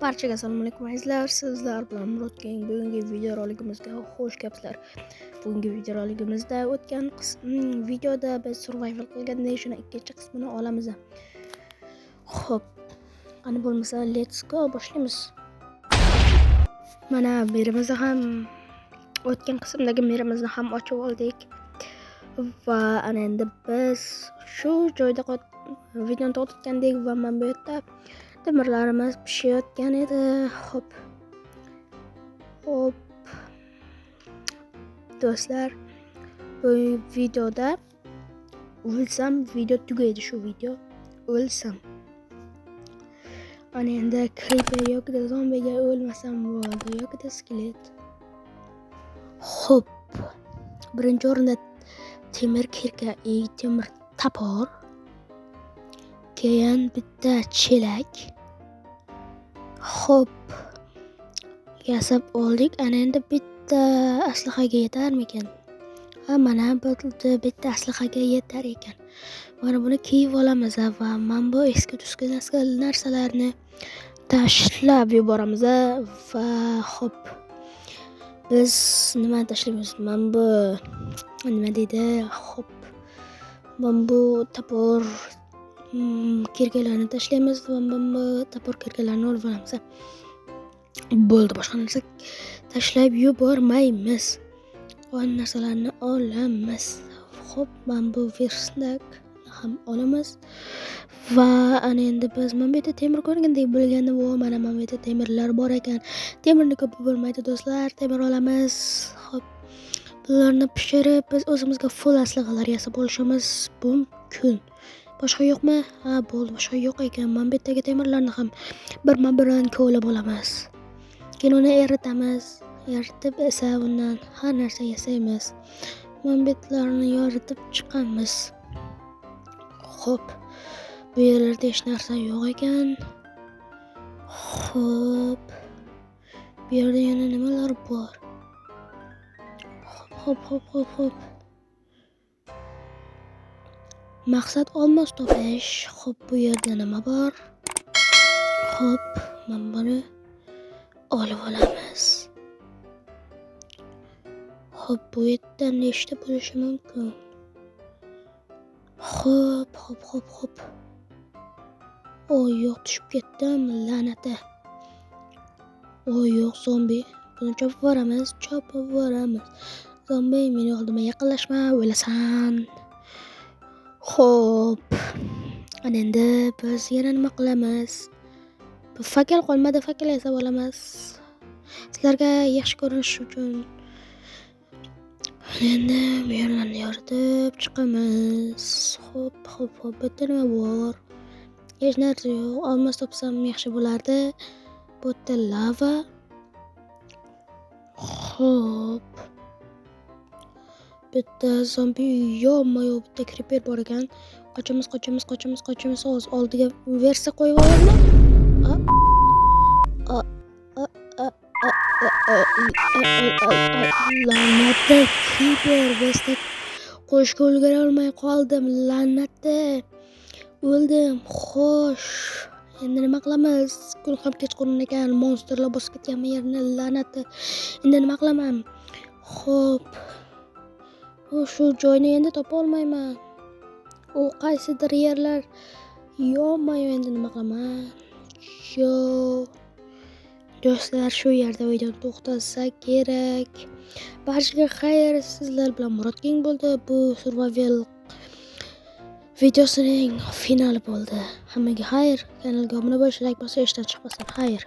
Barchaga assalomu alaykum azizlar. Sizlar bilan Murodking. Bugungi videoroligimizga xush kelibsizlar. Bugungi videoroligimizda o'tgan videoda biz survival qilgan Nation ikkinchi qismini olamiz. Xo'p, qani bo'lmasa let's go, boshlaymiz. Mana merimizni ham o'tgan qismdagi merimizni ham ochib oldik. Va ana endi biz shu joyda videoni to'xtatgandik va mana bu yerda temirlarimiz pishayotgan edi. Hop do'stlar, bu videoda o'lsam video tugaydi. Shu video o'lsam ana endi creeper yoki zombiga o'lmasam bo'ldi, yoki skelet. Hop, birinchi o'rinda temir kirka, temir tapor, keyin bitta chelak. Hop, yasab oldik. Ana endi bitta aslahaga yetarmikan? Ha, mana bitta aslahaga yetar ekan. Mana buni kiyib olamiz va mana bu eski narsalarni tashlab yuboramiz va hop, biz nima tashlaymiz? Mana bu nima deydi? Hop, mana bu tapor kirkalarni tashlaymiz va mana tapor kirkalarni olib olamiz. Bo'ldi, boshqa narsa tashlab yubormaymiz. Qolgan narsalarni olamiz. Hop, mana bu versnak ham olamiz. Va ana endi biz mana bu yerda temir ko'rgandek bo'lganda, mana bu yerda temirlar bor ekan. Temirni ko'p bo'lmaydi do'stlar, temir olamiz. Hop, bularni pishirib biz o'zimizga full aslahalar yasab olishimiz mumkin. Boshqa yo'qmi? Ha, bo'ldi, boshqa yo'q ekan. Mana bu yerdagi temirlarni ham birma-birin kovlab olamiz. Keyin uni eritamiz. Eritib esa undan har narsa yasaymiz. Mana bu yerlarni yoritib chiqamiz. Hop, bu yerlarda hech narsa yo'q ekan. Hop, bu yerda yana nimalar bor? Hop. Maqsad olmos topish. Hop, bu yerda nima bor? Hop, mana buni olib olamiz. Hop, bu yerda nechta bo'lishi mumkin? Hop. Oy, yo'q, tushib ketdim, la'nati. Oy, yo'q, zombi. Buni chopib yuboramiz. Zombi, meni oldimga yaqinlashma, o'lasan. Hop, ana endi biz yana nima qilamiz? Fakal qolmadi, fakal yasab olamiz sizlarga yaxshi ko'rinish uchun. Endi bu yerlarni yoritib chiqamiz. Hop, bitta nima bor? Hech narsa yo'q. Olmos topsam yaxshi bo'lardi. Bu yerda lava. Hop, bitta zombi yo'q, bitta creeper bor ekan. Qochamiz. Oldiga versa qo'yib olaymi? La'nati, creeper versa qo'shga ulgura olmay qoldim. La'nati, o'ldim. Xo'sh, endi nima qilamiz? Kun ham kechqurun ekan, monsterlar bosib ketganmi yerni? La'nati, endi nima qilaman? Hop, shu joyni endi topa olmayman. U qaysidir yerlar yo'qmi? Endi nima qilaman? Do'stlar, shu yerda videoni to'xtatsak kerak. Barchaga xayr, sizlar bilan Murodking bo'ldi. Bu survival videosining finali bo'ldi. Hammaga xayr. Kanalga obuna bo'lish, like bosib, eshitdan chiqmasdan xayr.